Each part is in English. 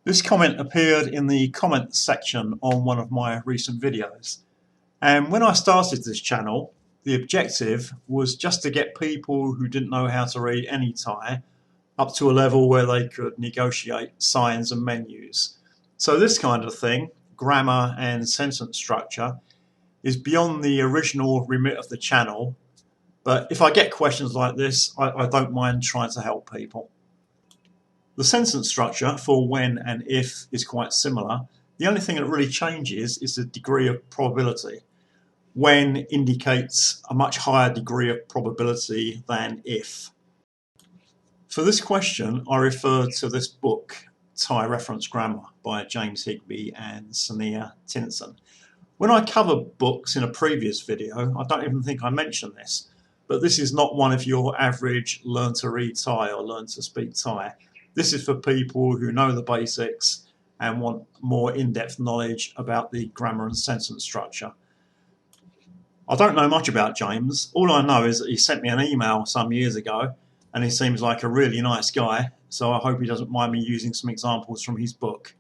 This comment appeared in the comments section on one of my recent videos. And when I started this channel, the objective was just to get people who didn't know how to read any Thai up to a level where they could negotiate signs and menus. So this kind of thing, grammar and sentence structure, is beyond the original remit of the channel. But if I get questions like this, I don't mind trying to help people. The sentence structure for when and if is quite similar. The only thing that really changes is the degree of probability. When indicates a much higher degree of probability than if. For this question, I refer to this book, Thai Reference Grammar, by James Higby and Sonia Tinson. When I cover books in a previous video, I don't even think I mentioned this, but this is not one of your average learn to read Thai or learn to speak Thai. This is for people who know the basics and want more in-depth knowledge about the grammar and sentence structure. I don't know much about James. All I know is that he sent me an email some years ago and he seems like a really nice guy, so I hope he doesn't mind me using some examples from his book.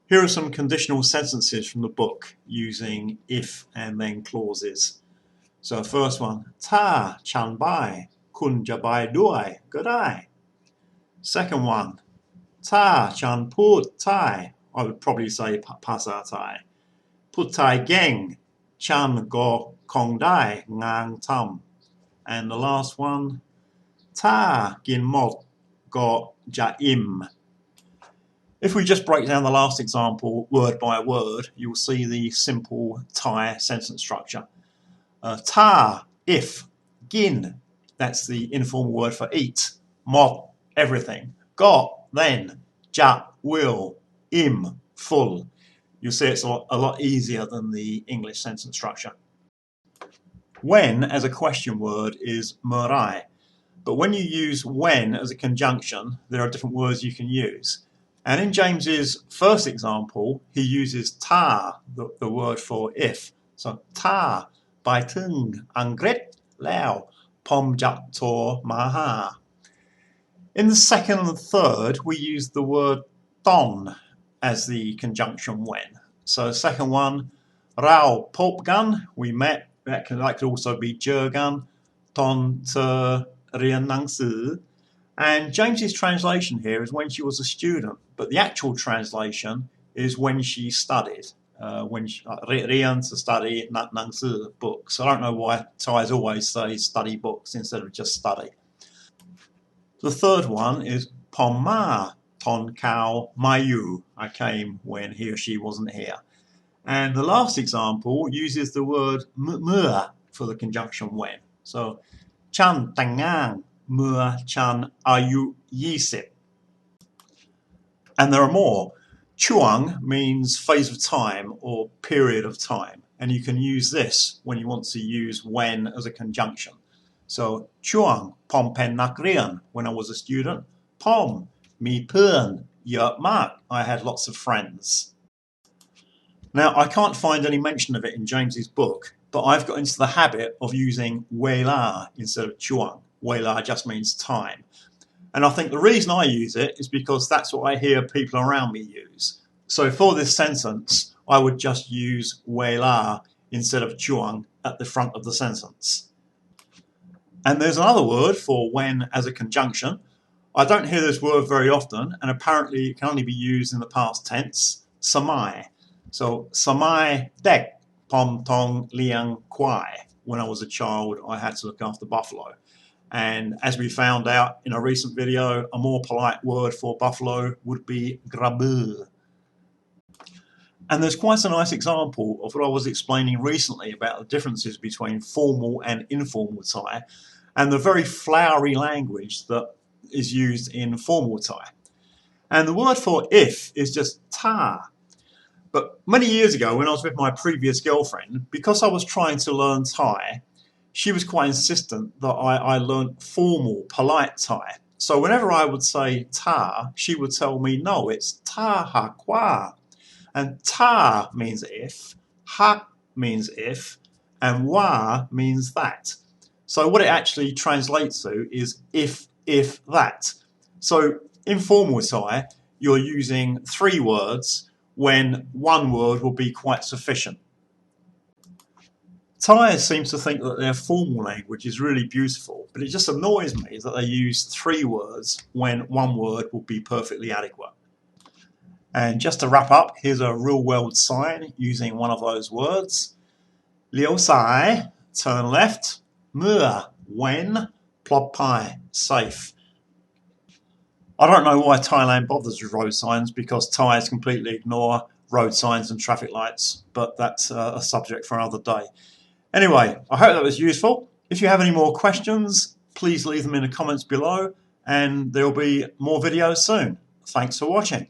Here are some conditional sentences from the book using if and then clauses. So first one, Ta chan bai, kun ja bai doi,ก็ได้. Second one, Ta chan put Thai, I would probably say Pasa Thai. Put Thai geng, chan go kong dai ngang tam. And the last one, Ta gin mok go ja im. If we just break down the last example word by word, you'll see the simple Thai sentence structure. Ta, if. Gin, that's the informal word for eat. Mok, everything. Got, then. Ja, will. Im, full. You'll see it's a lot easier than the English sentence structure. When as a question word is merai, but when you use when as a conjunction, there are different words you can use. And in James's first example, he uses ta, the word for if. So ta, by tung, angret, lao, pom jat to maha. In the second and third, we use the word ton as the conjunction when. So second one, rao pop gun, we met. That could also be jergan, ton to rian nang si. And James's translation here is when she was a student, but the actual translation is when she studied. Rian to study, nang si, books. I don't know why Thais always say study books instead of just study. The third one is pom ma, ton kao mayu. I came when he or she wasn't here. And the last example uses the word mua for the conjunction when. So chan tangang mua chan ayu yisip. And there are more. Chuang means phase of time or period of time. And you can use this when you want to use when as a conjunction. So chuang pom pen nak rian, when I was a student. Pom mi pern yert mak, I had lots of friends. Now I can't find any mention of it in James's book, but I've got into the habit of using wela instead of chuang. Wela just means time. And I think the reason I use it is because that's what I hear people around me use. So for this sentence, I would just use wela instead of chuang at the front of the sentence. And there's another word for when as a conjunction. I don't hear this word very often, and apparently it can only be used in the past tense, samai. So samai dek pom tong liang kwai. When I was a child, I had to look after buffalo. And as we found out in a recent video, a more polite word for buffalo would be grabu. And there's quite a nice example of what I was explaining recently about the differences between formal and informal Thai and the very flowery language that is used in formal Thai. And the word for if is just ta. But many years ago when I was with my previous girlfriend, because I was trying to learn Thai, she was quite insistent that I learnt formal, polite Thai. So whenever I would say ta, she would tell me, no, it's ta ha kwa. And ta means if, ha means if, and wa means that. So what it actually translates to is if that. So in formal Thai, you're using 3 words when 1 word will be quite sufficient. Thai seems to think that their formal language is really beautiful, but it just annoys me that they use 3 words when 1 word will be perfectly adequate. And just to wrap up, here's a real world sign using one of those words. Liu sai, turn left. Mua, when. Plod pai, safe. I don't know why Thailand bothers with road signs, because Thais completely ignore road signs and traffic lights, but that's a subject for another day. Anyway, I hope that was useful. If you have any more questions, please leave them in the comments below, and there'll be more videos soon. Thanks for watching.